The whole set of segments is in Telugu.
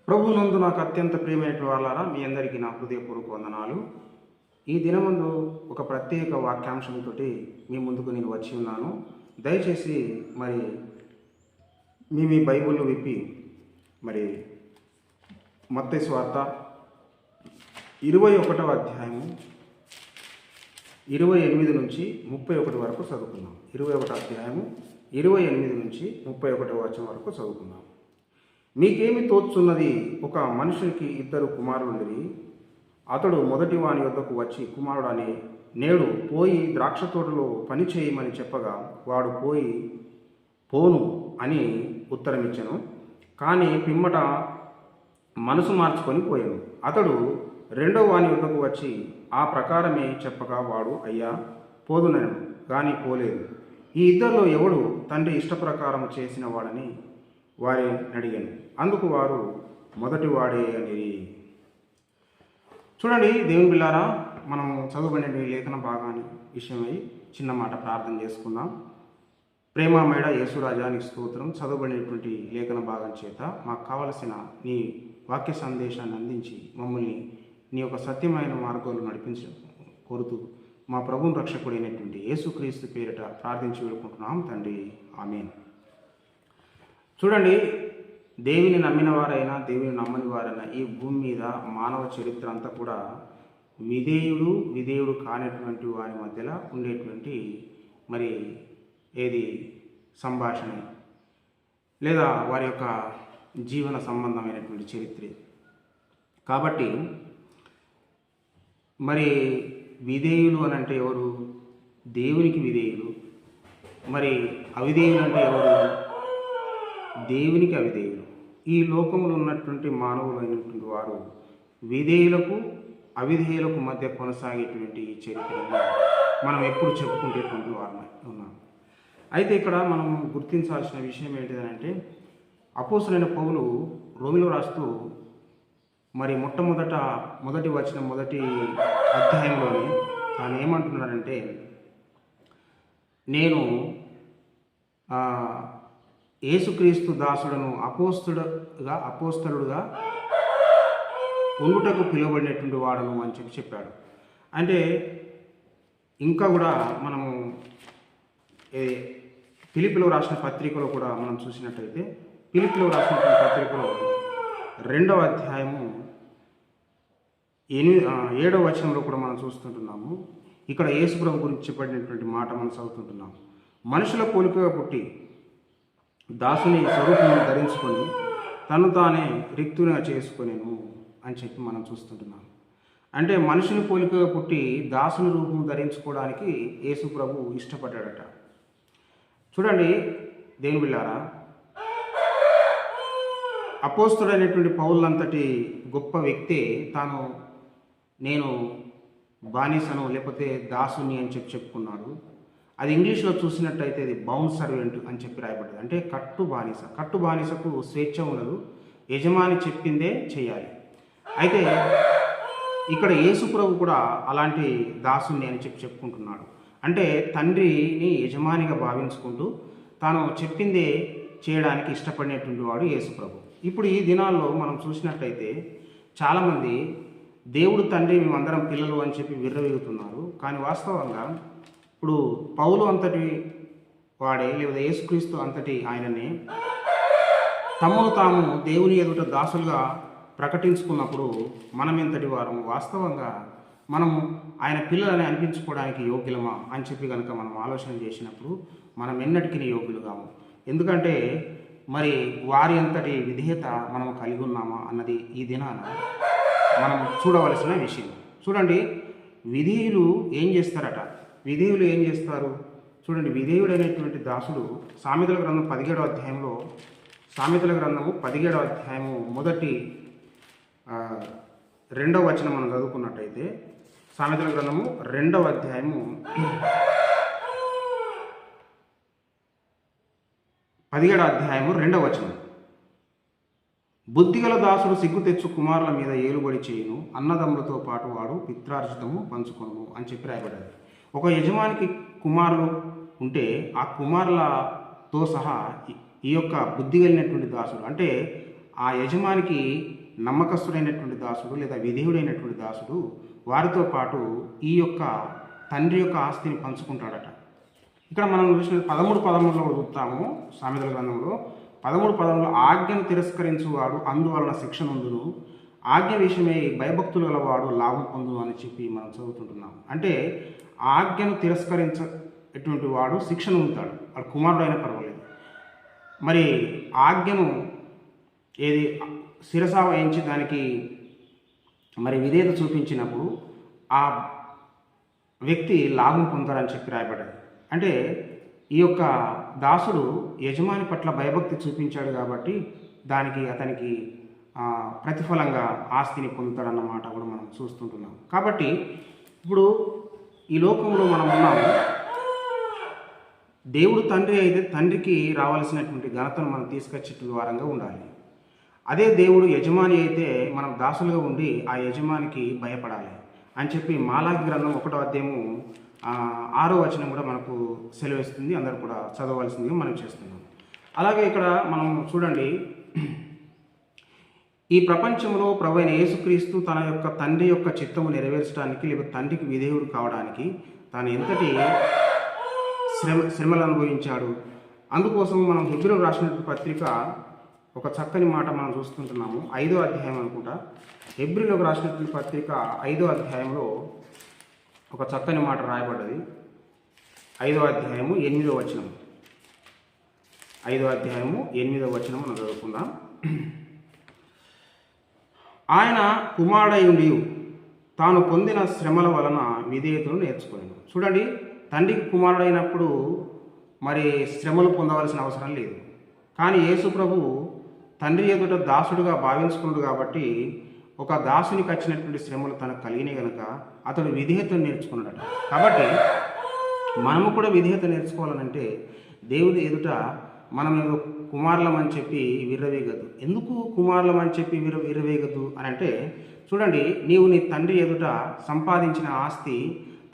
ప్రభునందు నాకు అత్యంత ప్రియమైన వాళ్ళారా, మీ అందరికీ నా హృదయపూర్వక వందనాలు. ఈ దినమందు ఒక ప్రత్యేక వాక్యాంశంతో మీ ముందుకు నేను వచ్చి ఉన్నాను. దయచేసి మీ బైబిల్లో విప్పి మత్తయి సువార్త 21వ అధ్యాయము 28 నుంచి 31 వరకు చదువుకుందాం. 21 అధ్యాయము 28 నుంచి 31 వచనం వరకు చదువుకుందాం. మీకేమి తోచున్నది? ఒక మనుషునికి 2 కుమారులుండిరి. అతడు మొదటి వాని వద్దకు వచ్చి, కుమారుడని, నేడు పోయి ద్రాక్ష తోటలో పని చేయమని చెప్పగా, వాడు పోను అని ఉత్తరమిచ్చెను. కానీ పిమ్మట మనసు మార్చుకొని పోయాను. అతడు రెండవ వాని వద్దకు వచ్చి ఆ ప్రకారమే చెప్పగా, వాడు అయ్యా పోదునను కానీ పోలేదు. ఈ ఇద్దరిలో ఎవడు తండ్రి ఇష్టప్రకారం చేసిన వాడని వారిని అడిగాను. అందుకు వారు మొదటి వాడే అని. చూడండి దేవుని బిళ్ళారా, మనం చదువుకునే లేఖన భాగాన్ని విషయమై చిన్న మాట ప్రార్థన చేసుకుందాం. ప్రేమామయుడ యేసురాజానికి స్తోత్రం. చదువుబడినటువంటి లేఖన భాగం చేత మాకు కావలసిన నీ వాక్య సందేశాన్ని అందించి మమ్మల్ని నీ యొక్క సత్యమైన మార్గంలో నడిపించ కోరుతూ మా ప్రభువుని రక్షకుడైనటువంటి యేసుక్రీస్తు పేరిట ప్రార్థించి వేడుకుంటున్నాం తండ్రి, ఆమేన్. చూడండి, దేవుని నమ్మిన వారైనా దేవుని నమ్మని వారైనా ఈ భూమి మీద మానవ చరిత్ర అంతా కూడా విధేయుడు కానిటువంటి వారి మధ్యలో ఉండేటువంటి సంభాషణ లేదా వారి యొక్క జీవన సంబంధమైనటువంటి చరిత్ర. కాబట్టి విధేయులు అని అంటే ఎవరు? దేవునికి విధేయులు. అవిధేయులు అంటే ఎవరు? దేవునికి అవిధేయులు. ఈ లోకంలో ఉన్నటువంటి మానవులైనటువంటి వారు విధేయులకు అవిధేయులకు మధ్య కొనసాగేటువంటి ఈ చరిత్రను మనం ఎప్పుడు చెప్పుకుంటేటువంటి వారమై ఉన్నాం. అయితే ఇక్కడ మనం గుర్తించాల్సిన విషయం ఏంటిదనంటే, అపోస్తలుడైన పౌలు రోమిలో రాస్తూ మొదటి వచనం మొదటి అధ్యాయంలోని తాను ఏమంటున్నాడంటే, నేను యేసుక్రీస్తు దాసుడను అపోస్తలుడుగా ఉండుటకు పిలువబడినటువంటి వాడను అని చెప్పాడు. అంటే ఇంకా కూడా మనము ఫిలిప్పీలో రాసిన పత్రికలో కూడా మనం చూసినట్టయితే, ఫిలిప్పీలో రాసినటువంటి పత్రికలో 2వ అధ్యాయము 7వ వచనంలో కూడా మనం చూస్తుంటున్నాము. ఇక్కడ యేసుప్రభు గురించి చెప్పబడినటువంటి మాట మనం చదువుతుంటున్నాము. మనుషుల పోలికగా పుట్టి దాసుని స్వరూపం ధరించుకొని తను తానే రిక్తునిగా చేసుకొనేను అని చెప్పి మనం చూస్తుంటున్నాం. అంటే మనుషుని పోలికగా పుట్టి దాసుని రూపం ధరించుకోవడానికి యేసు ప్రభు ఇష్టపడ్డాడట. చూడండి దేవుని బిళ్ళారా, అపోస్తలుడైనటువంటి పౌలంతటి గొప్ప వ్యక్తే నేను బానిసను లేకపోతే దాసుని అని చెప్పుకున్నాడు. అది ఇంగ్లీష్లో చూసినట్టయితే అది బౌండ్ సర్వెంట్ అని చెప్పి రాయబడ్డది. అంటే కట్టు బానిసకు స్వేచ్ఛ ఉండదు, యజమాని చెప్పిందే చేయాలి. అయితే ఇక్కడ యేసు ప్రభు కూడా అలాంటి దాసుని అని చెప్పుకుంటున్నాడు. అంటే తండ్రిని యజమానిగా భావించుకుంటూ తాను చెప్పిందే చేయడానికి ఇష్టపడినటువంటి వాడు యేసు ప్రభు. ఇప్పుడు ఈ దినాల్లో మనం చూసినట్టయితే చాలామంది దేవుడు తండ్రి మేమందరం పిల్లలు అని చెప్పి విర్రవీగుతున్నారు. కానీ వాస్తవంగా ఇప్పుడు పౌలు అంతటి వాడే లేదా యేసుక్రీస్తు అంతటి ఆయననే తమను తాము దేవుని ఎదుట దాసులుగా ప్రకటించుకున్నప్పుడు మనం ఎంతటి వారం? వాస్తవంగా మనము ఆయన పిల్లలని అనిపించుకోవడానికి యోగ్యులమా అని చెప్పి కనుక మనం ఆలోచన చేసినప్పుడు మనం ఎన్నటికీ యోగ్యులుగాము. ఎందుకంటే వారి అంతటి విధేయత మనం కలిగి ఉన్నామా అన్నది ఈ దినాన మనం చూడవలసిన విషయం. చూడండి, విధేయులు ఏం చేస్తారు? చూడండి, విధేయుడైనటువంటి దాసుడు సామెతల గ్రంథం 17వ అధ్యాయంలో సామెతల గ్రంథము 17వ అధ్యాయము మొదటి 2వ వచనం మనం చదువుకున్నట్టయితే, సామెతల గ్రంథము 2వ అధ్యాయము 17వ అధ్యాయము 2వ వచనం, బుద్ధిగల దాసుడు సిగ్గు తెచ్చు కుమారుల మీద ఏలుబడి చేయును, అన్నదమ్ములతో పాటు వాడు పిత్రార్జితము పంచుకొను అని చెప్పి రాయబడ్డది. ఒక యజమానికి కుమారులు ఉంటే ఆ కుమారులతో సహా ఈ యొక్క బుద్ధి కలిగినటువంటి దాసుడు, అంటే ఆ యజమానికి నమ్మకస్తుడైనటువంటి దాసుడు లేదా విధేయుడైనటువంటి దాసుడు వారితో పాటు ఈ యొక్క తండ్రి యొక్క ఆస్తిని పంచుకుంటాడట. ఇక్కడ మనం చూసిన 13:13లో కూడా చూస్తాము సామెతల గ్రంథంలో. 13:13లో ఆజ్ఞను తిరస్కరించువాడు అందువలన శిక్ష నొందును, ఆజ్ఞ విషయమై భయభక్తులు గలవాడు లాభం పొందును అని చెప్పి మనం చదువుతుంటున్నాం. అంటే ఆజ్ఞను తిరస్కరించేటువంటి వాడు శిక్షను పొందుతాడు, వాడు కుమారుడు అయినా పర్వాలేదు. మరి ఆజ్ఞను ఏది శిరసా వహించి దానికి మరి విధేయత చూపించినప్పుడు ఆ వ్యక్తి లాభం పొందుతాడని చెప్పి రాయబడ్డది. అంటే ఈ యొక్క దాసుడు యజమాని పట్ల భయభక్తి చూపించాడు కాబట్టి దానికి అతనికి ప్రతిఫలంగా ఆస్తిని పొందుతాడన్నమాట కూడా మనం చూస్తుంటున్నాం. కాబట్టి ఇప్పుడు ఈ లోకంలో మనం ఉన్నాము. దేవుడు తండ్రి అయితే తండ్రికి రావాల్సినటువంటి ఘనతను మనం తీసుకొచ్చే వారంగా ఉండాలి. అదే దేవుడు యజమాని అయితే మనం దాసులుగా ఉండి ఆ యజమానికి భయపడాలి అని చెప్పి మాలాకి గ్రంథం 1వ అధ్యాయము 6వ వచనం కూడా మనకు సెలవిస్తుంది. అందరూ కూడా చదవవలసిందిగా మనం చేస్తున్నాం. అలాగే ఇక్కడ మనం చూడండి, ఈ ప్రపంచంలో ప్రభువైన యేసుక్రీస్తు తన యొక్క తండ్రి యొక్క చిత్తము నెరవేర్చడానికి లేదా తండ్రికి విధేయుడు కావడానికి తాను ఎంతటి శ్రమలు అనుభవించాడు. అందుకోసం మనం హెబ్రీయులకు రాసినటువంటి పత్రిక ఒక చక్కని మాట మనం చూస్తుంటున్నాము. 5వ అధ్యాయం అనుకుంటా. హెబ్రీయులకు రాసినటువంటి పత్రిక 5వ అధ్యాయంలో ఒక చక్కని మాట రాయబడ్డది. 5వ అధ్యాయము 8వ వచనం. 5వ అధ్యాయము 8వ వచనం మనం చదువుకుందాం. ఆయన కుమారుడయుండి తాను పొందిన శ్రమల వలన విధేయతను నేర్చుకోలేను. చూడండి, తండ్రికి కుమారుడైనప్పుడు మరి శ్రమలు పొందవలసిన అవసరం లేదు. కానీ యేసు ప్రభు తండ్రి ఎదుట దాసుడుగా భావించుకున్నాడు కాబట్టి ఒక దాసునికి వచ్చినటువంటి శ్రమలు తనకు కలిగినాయి కనుక అతడు విధేయతను నేర్చుకున్నాడట. కాబట్టి మనము కూడా విధేయత నేర్చుకోవాలనంటే దేవుని ఎదుట మనం ఏదో కుమారులం అని చెప్పి విర్రవేగదు. ఎందుకు కుమారులం అని చెప్పి విర్రవేగదు అని అంటే, చూడండి, నీవు నీ తండ్రి ఎదుట సంపాదించిన ఆస్తి,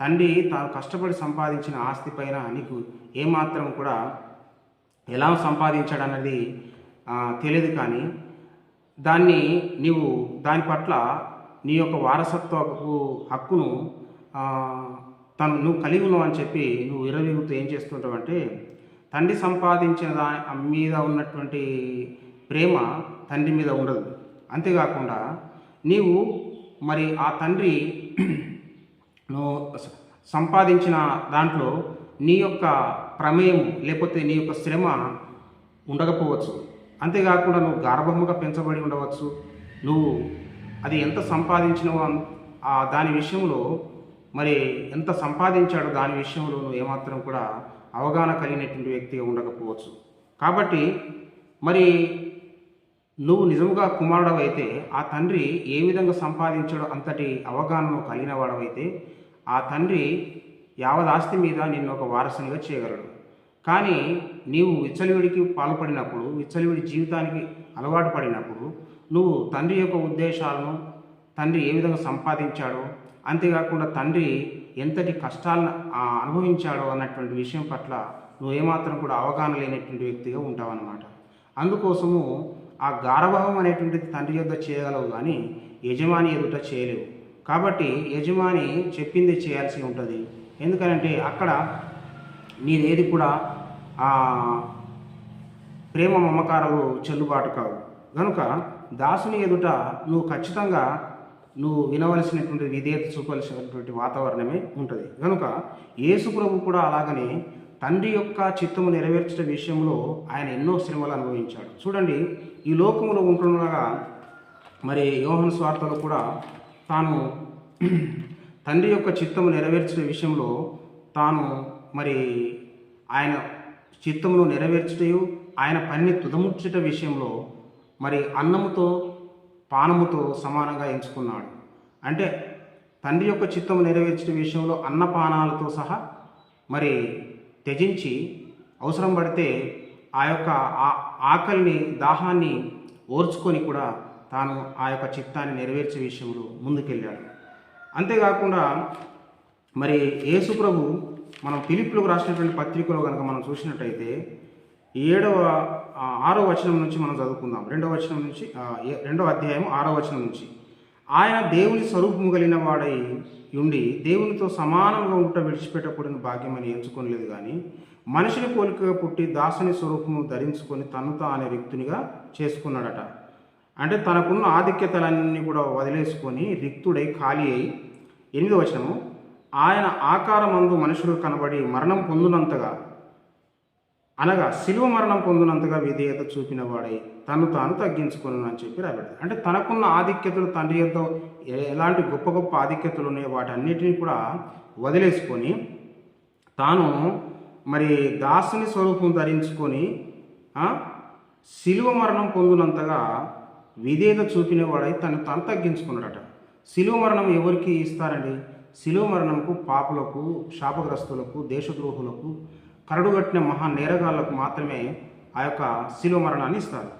తండ్రి తాను కష్టపడి సంపాదించిన ఆస్తి పైన నీకు ఏమాత్రం కూడా ఎలా సంపాదించాడన్నది తెలియదు. కానీ దాన్ని నీవు దాని పట్ల నీ యొక్క వారసత్వపు హక్కును నువ్వు కలిగి ఉన్నావు అని చెప్పి నువ్వు విర్రవీగుతూ ఏం చేస్తుంటావు అంటే, తండ్రి సంపాదించిన దాని మీద ఉన్నటువంటి ప్రేమ తండ్రి మీద ఉండదు. అంతేకాకుండా నీవు మరి ఆ తండ్రి నువ్వు సంపాదించిన దాంట్లో నీ యొక్క ప్రమేయం లేకపోతే నీ యొక్క శ్రమ ఉండకపోవచ్చు. అంతేకాకుండా నువ్వు గర్భముగా పెంచబడి ఉండవచ్చు. నువ్వు అది ఎంత సంపాదించినవో దాని విషయంలో మరి ఎంత సంపాదించాడో దాని విషయంలో నువ్వు ఏమాత్రం కూడా అవగాహన కలిగినటువంటి వ్యక్తిగా ఉండకపోవచ్చు. కాబట్టి మరి నువ్వు నిజంగా కుమారుడవైతే ఆ తండ్రి ఏ విధంగా సంపాదించాడో అంతటి అవగాహనను కలిగిన వాడవైతే ఆ తండ్రి యావదాస్తి మీద నిన్ను ఒక వారసునిగా చేయగలడు. కానీ నీవు విచ్చలవిడికి పాల్పడినప్పుడు, విచ్చలవిడి జీవితానికి అలవాటు పడినప్పుడు నువ్వు తండ్రి యొక్క ఉద్దేశాలను, తండ్రి ఏ విధంగా సంపాదించాడో, అంతేకాకుండా తండ్రి ఎంతటి కష్టాలను అనుభవించాడో అన్నటువంటి విషయం పట్ల నువ్వు ఏమాత్రం కూడా అవగాహన లేనటువంటి వ్యక్తిగా ఉంటావన్నమాట. అందుకోసము ఆ గారభావం అనేటువంటిది తండ్రి యొద్ద చేయగలవు, కానీ యజమాని ఎదుట చేయలేవు. కాబట్టి యజమాని చెప్పింది చేయాల్సి ఉంటుంది. ఎందుకనంటే అక్కడ నీదేది కూడా ప్రేమ మమకారాలు చెల్లుబాటు కావు. కనుక దాసుని ఎదుట నువ్వు ఖచ్చితంగా నువ్వు వినవలసినటువంటి విధేయత చూపవలసినటువంటి వాతావరణమే ఉంటుంది. కనుక యేసు ప్రభు కూడా అలాగనే తండ్రి యొక్క చిత్తము నెరవేర్చే విషయంలో ఆయన ఎన్నో శ్రమలు అనుభవించాడు. చూడండి, ఈ లోకంలో ఉంటుండగా మరి యోహాను సువార్తలో కూడా తాను తండ్రి యొక్క చిత్తము నెరవేర్చే విషయంలో తాను మరి ఆయన చిత్తమును నెరవేర్చుటయు ఆయన పనిని తుదముచ్చట విషయంలో మరి అన్నముతో పానముతో సమానంగా ఎంచుకున్నాడు. అంటే తండ్రి యొక్క చిత్తము నెరవేర్చే విషయంలో అన్నపానాలతో సహా మరి త్యజించి అవసరం పడితే ఆ యొక్క ఆకలిని దాహాన్ని ఓర్చుకొని కూడా తాను ఆ యొక్క చిత్తాన్ని నెరవేర్చే విషయంలో ముందుకెళ్ళాడు. అంతేకాకుండా మరి యేసు ప్రభు మనం ఫిలిప్పీలకు రాసినటువంటి పత్రికలో కనుక మనం చూసినట్టయితే 7వ 6వ వచనం నుంచి మనం చదువుకుందాం. 2వ వచనం నుంచి 2వ అధ్యాయం 6వ వచనం నుంచి. ఆయన దేవుని స్వరూపము కలిగిన వాడై ఉండి దేవునితో సమానంగా ఉంట విడిచిపెట్టకూడని భాగ్యమని ఎంచుకోలేదు, కానీ మనిషిని పోలికగా పుట్టి దాసుని స్వరూపము ధరించుకొని తను తానే రిక్తునిగా చేసుకున్నాడట. అంటే తనకున్న ఆధిక్యతలన్నీ కూడా వదిలేసుకొని రిక్తుడై ఖాళీ అయి. 8వ వచనము, ఆయన ఆకారమందు మనుషుడు కనబడి మరణం పొందునంతగా, అనగా శిలువ మరణం పొందినంతగా విధేయత చూపిన వాడై తను తాను తగ్గించుకున్నాను అని చెప్పి రాబడింది. అంటే తనకున్న ఆధిక్యతలు, తండ్రి యొక్క ఎలాంటి గొప్ప గొప్ప ఆధిక్యతలు ఉన్నాయో వాటన్నిటిని కూడా వదిలేసుకొని తాను మరి దాసుని స్వరూపం ధరించుకొని శిలువ మరణం పొందినంతగా విధేయత చూపిన వాడై తను తాను తగ్గించుకున్నాడట. శిలువ మరణం ఎవరికి ఇస్తారండి? శిలువ మరణంకు పాపులకు, శాపగ్రస్తులకు, దేశద్రోహులకు, కరడుగట్టిన మహా నేరగాళ్లకు మాత్రమే ఆ యొక్క శిలువ మరణాన్ని ఇస్తారు.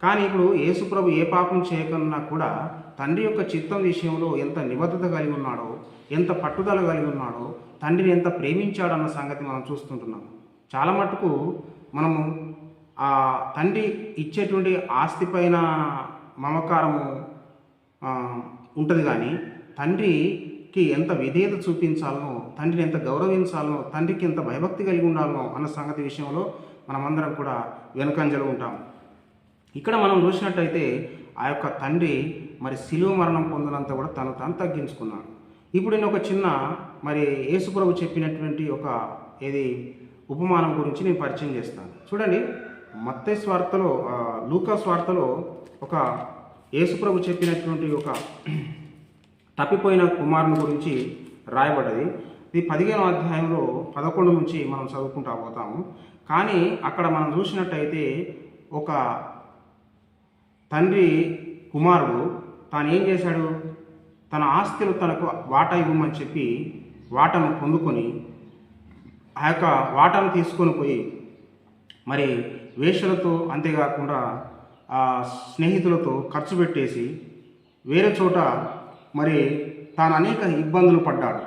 కానీ ఇప్పుడు యేసుప్రభు ఏ పాపం చేయకన్నా కూడా తండ్రి యొక్క చిత్తం విషయంలో ఎంత నిబద్ధత కలిగి ఉన్నాడో, ఎంత పట్టుదల కలిగి ఉన్నాడో, తండ్రిని ఎంత ప్రేమించాడన్న సంగతి మనం చూస్తుంటున్నాం. చాలా మటుకు మనము ఆ తండ్రి ఇచ్చేటువంటి ఆస్తి పైన మమకారము ఉంటుంది, కానీ తండ్రికి ఎంత విధేయత చూపించాలనో, తండ్రిని ఎంత గౌరవించాలనో, తండ్రికి ఎంత భయభక్తి కలిగి ఉండాలనో అన్న సంగతి విషయంలో మనమందరం కూడా వెనుకంజలు ఉంటాం. ఇక్కడ మనం చూసినట్టయితే ఆ యొక్క తండ్రి మరి శిలువ మరణం పొందినంత కూడా తను తాను తగ్గించుకున్నాడు. ఇప్పుడు నేను ఒక చిన్న మరి యేసుప్రభు చెప్పినటువంటి ఒక ఉపమానం గురించి నేను పరిచయం చేస్తాను. చూడండి, మత్తయి స్వార్తలో, లూకా స్వార్తలో ఒక యేసుప్రభు చెప్పినటువంటి ఒక తప్పిపోయిన కుమారుని గురించి రాయబడ్డది. ఇది 15వ అధ్యాయంలో 11 నుంచి మనం చదువుకుంటూ పోతాము. కానీ అక్కడ మనం చూసినట్టయితే ఒక తండ్రి కుమారుడు తాను ఏం చేశాడు? తన ఆస్తిలో తనకు వాటా ఇవ్వమని చెప్పి వాటాను పొందుకొని ఆ యొక్క వాటాను తీసుకొని పోయి మరి వేశ్యలతో, అంతేకాకుండా స్నేహితులతో ఖర్చు పెట్టేసి వేరే చోట మరి తాను అనేక ఇబ్బందులు పడ్డాడు.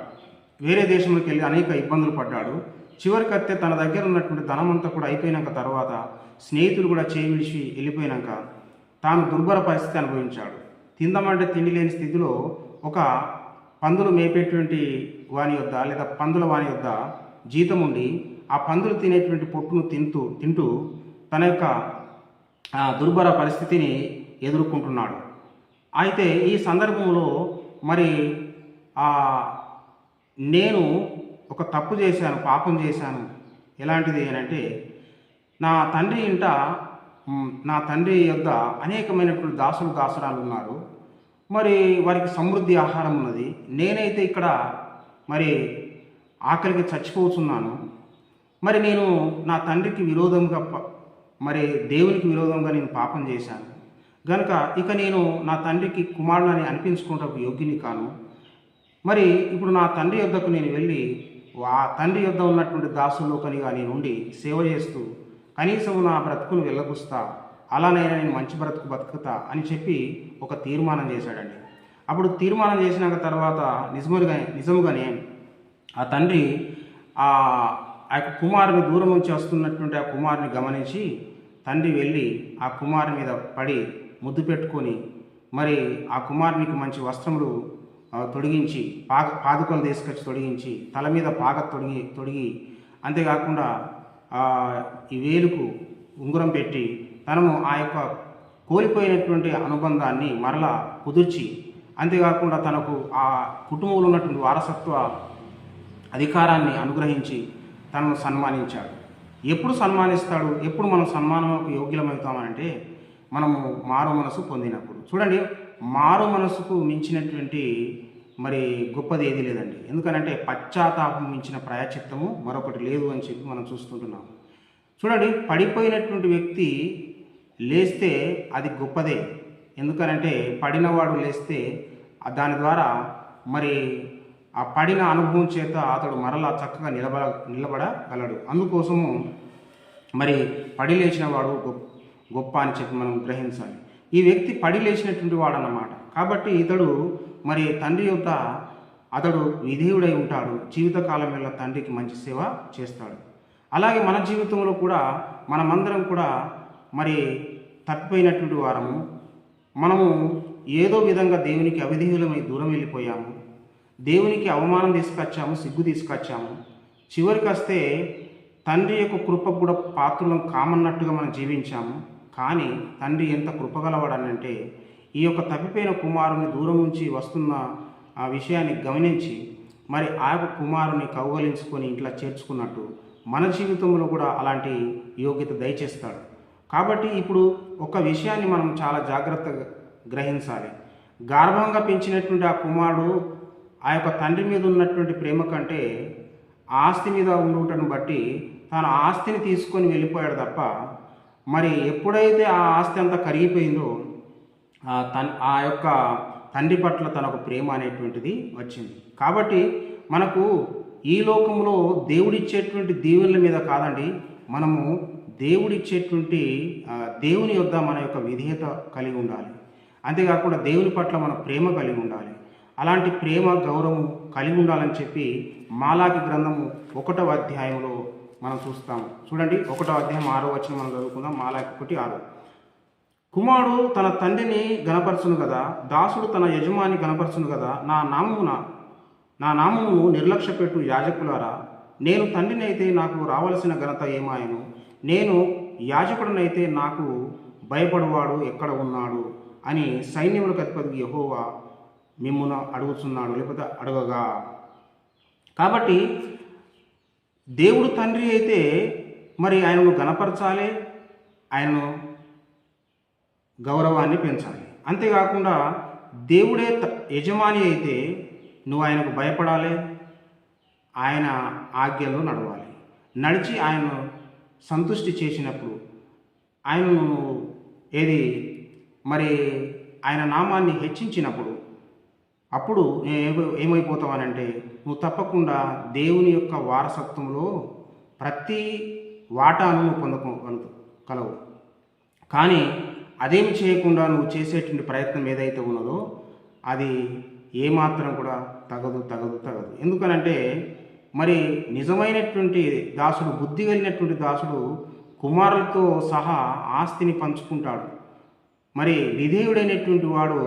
వేరే దేశంలోకి వెళ్ళి అనేక ఇబ్బందులు పడ్డాడు. చివరికత్తే తన దగ్గర ఉన్నటువంటి ధనమంతా కూడా అయిపోయినాక, తర్వాత స్నేహితులు కూడా చేయి విడిచి వెళ్ళిపోయినాక తాను దుర్భర పరిస్థితి అనుభవించాడు. తిందామంటే తిండి లేని స్థితిలో ఒక పందులు మేపేటువంటి వాని యొద్ద, లేదా పందుల వాని యొద్ద జీతం ఉండి ఆ పందులు తినేటువంటి పొట్టును తింటూ తన యొక్క దుర్భర పరిస్థితిని ఎదుర్కొంటున్నాడు. అయితే ఈ సందర్భంలో మరి నేను ఒక తప్పు చేశాను, పాపం చేశాను. ఎలాంటిది అంటే, నా తండ్రి యొద్ద అనేకమైనటువంటి దాసురాలు ఉన్నారు. మరి వారికి సమృద్ధి ఆహారం ఉన్నది. నేనైతే ఇక్కడ మరి ఆకలికి చచ్చిపోతున్నాను. మరి నేను నా తండ్రికి విరోధంగా, మరి దేవునికి విరోధంగా నేను పాపం చేశాను గనుక ఇక నేను నా తండ్రికి కుమారుని అనిపించుకోవడానికి యోగ్యుని కాను. మరి ఇప్పుడు నా తండ్రి యొద్దకు నేను వెళ్ళి ఆ తండ్రి యొద్ద ఉన్నటువంటి దాసులోకనిగా నేను ఉండి సేవ చేస్తూ కనీసం నా బ్రతుకును వెళ్ళబుస్తా, అలానైనా నేను మంచి బ్రతుకు బతుకుతా అని చెప్పి ఒక తీర్మానం చేశాడండి. అప్పుడు తీర్మానం చేసినాక తర్వాత నిజముగానే ఆ తండ్రి ఆ యొక్క కుమారుని దూరం నుంచి వస్తున్నటువంటి ఆ కుమారుని గమనించి తండ్రి వెళ్ళి ఆ కుమారుని మీద పడి ముద్దు పెట్టుకొని మరి ఆ కుమారునికి మంచి వస్త్రములు తొడిగించి, పాదుకలు తీసుకొచ్చి తొడిగించి, తల మీద పాగ తొడిగి అంతేకాకుండా ఈ వేలుకు ఉంగరం పెట్టి తనను ఆ యొక్క కోల్పోయినటువంటి అనుబంధాన్ని మరలా కుదుర్చి, అంతేకాకుండా తనకు ఆ కుటుంబంలో ఉన్నటువంటి వారసత్వ అధికారాన్ని అనుగ్రహించి తనను సన్మానించాడు. ఎప్పుడు సన్మానిస్తాడు? ఎప్పుడు మనం సన్మానంకు యోగ్యులమవుతామంటే మనము మారు మనసు పొందినప్పుడు. చూడండి, మారు మనసుకు మించినటువంటి మరి గొప్పది ఏది లేదండి. ఎందుకనంటే పశ్చాత్తాపం మించిన ప్రాయశ్చిత్తము మరొకటి లేదు అని చెప్పి మనం చూస్తుంటున్నాం. చూడండి, పడిపోయినటువంటి వ్యక్తి లేస్తే అది గొప్పదే. ఎందుకనంటే పడినవాడు లేస్తే దాని ద్వారా మరి ఆ పడిన అనుభవం చేత అతడు మరలా చక్కగా నిలబడగలడు. అందుకోసము మరి పడి లేచిన వాడు గొప్ప అని చెప్పి మనం గ్రహించాలి. ఈ వ్యక్తి పడి లేచినటువంటి వాడు అన్నమాట. కాబట్టి ఇతడు మరి తండ్రి యొక్క అతడు విధేయుడై ఉంటాడు. జీవితకాలం వల్ల తండ్రికి మంచి సేవ చేస్తాడు. అలాగే మన జీవితంలో కూడా మనమందరం కూడా మరి తప్పిపోయినటువంటి వారము. మనము ఏదో విధంగా దేవునికి అవిధేయులమై దూరం వెళ్ళిపోయాము. దేవునికి అవమానం తీసుకొచ్చాము, సిగ్గు తీసుకొచ్చాము. చివరికి వస్తే తండ్రి యొక్క కృపకు కూడా పాత్రలం కామన్నట్టుగా మనం జీవించాము. కానీ తండ్రి ఎంత కృపగలవాడనంటే ఈ యొక్క తప్పిపోయిన కుమారుని దూరం నుంచి వస్తున్న ఆ విషయాన్ని గమనించి మరి ఆ యొక్క కుమారుని కౌగలించుకొని ఇంట్లో చేర్చుకున్నట్టు మన జీవితంలో కూడా అలాంటి యోగ్యత దయచేస్తాడు. కాబట్టి ఇప్పుడు ఒక విషయాన్ని మనం చాలా జాగ్రత్తగా గ్రహించాలి. గర్భంగా పెంచినటువంటి ఆ కుమారుడు ఆ యొక్క తండ్రి మీద ఉన్నటువంటి ప్రేమ కంటే ఆస్తి మీద ఉండటం బట్టి తాను ఆస్తిని తీసుకొని వెళ్ళిపోయాడు తప్ప, మరి ఎప్పుడైతే ఆ ఆస్తి అంతా కరిగిపోయిందో ఆ యొక్క తండ్రి పట్ల తనకు ప్రేమ అనేటువంటిది వచ్చింది. కాబట్టి మనకు ఈ లోకంలో దేవుడిచ్చేటువంటి దీవెనల మీద కాదండి, మనము దేవుడిచ్చేటువంటి దేవుని యొద్ద మన యొక్క విధేయత కలిగి ఉండాలి. అంతేకాకుండా దేవుని పట్ల మన ప్రేమ కలిగి ఉండాలి. అలాంటి ప్రేమ గౌరవం కలిగి ఉండాలని చెప్పి మాలాకి గ్రంథము 1వ అధ్యాయంలో మనం చూస్తాము. చూడండి, 1వ అధ్యాయం 6వ వచనం మనం చదువుకుందాం. మాలాకి 1:6. కుమారుడు తన తండ్రిని గణపరచును కదా, దాసుడు తన యజమాని గణపరచును కదా. నా నామమును నిర్లక్ష్యపెట్టు యాజకులారా, నేను తండ్రినైతే నాకు రావలసిన ఘనత ఏమాయను? నేను యాజకుడినైతే నాకు భయపడువాడు ఎక్కడ ఉన్నాడు అని సైన్యములకు అధిపతి యెహోవా మిమ్మును అడుగుతున్నాడు, లేకపోతే అడగగా. కాబట్టి దేవుడు తండ్రి అయితే మరి ఆయనను గణపరచాలి, ఆయనను గౌరవాన్ని పెంచాలి. అంతేకాకుండా దేవుడే యజమాని అయితే నువ్వు ఆయనకు భయపడాలి, ఆయన ఆజ్ఞలో నడవాలి. నడిచి ఆయనను సంతృష్టి చేసినప్పుడు ఆయనను మరి ఆయన నామాన్ని హెచ్చించినప్పుడు అప్పుడు ఏమైపోతావనంటే నువ్వు తప్పకుండా దేవుని యొక్క వారసత్వంలో ప్రతి వాటాను నువ్వు పొందగలవు. కానీ అదేమి చేయకుండా నువ్వు చేసేటువంటి ప్రయత్నం ఏదైతే ఉన్నదో అది ఏమాత్రం కూడా తగదు. ఎందుకనంటే మరి నిజమైనటువంటి దాసుడు, బుద్ధి కలిగినటువంటి దాసుడు కుమారులతో సహా ఆస్తిని పంచుకుంటాడు. మరి విధేయుడైనటువంటి వాడు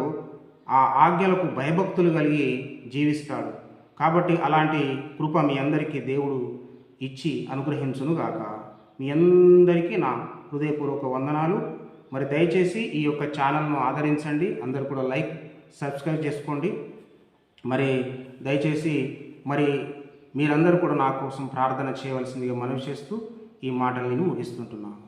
ఆ ఆజ్ఞలకు భయభక్తులు కలిగి జీవిస్తాడు. కాబట్టి అలాంటి కృప మీ అందరికీ దేవుడు ఇచ్చి అనుగ్రహించునుగాక. మీ అందరికీ నా హృదయపూర్వక వందనాలు. మరి దయచేసి ఈ యొక్క ఛానల్ను ఆదరించండి. అందరూ కూడా లైక్, సబ్స్క్రైబ్ చేసుకోండి. మరి దయచేసి మరి మీరందరూ కూడా నా కోసం ప్రార్థన చేయవలసిందిగా మనవి చేస్తూ ఈ మాటలు నేను ముగిస్తుంటున్నాను.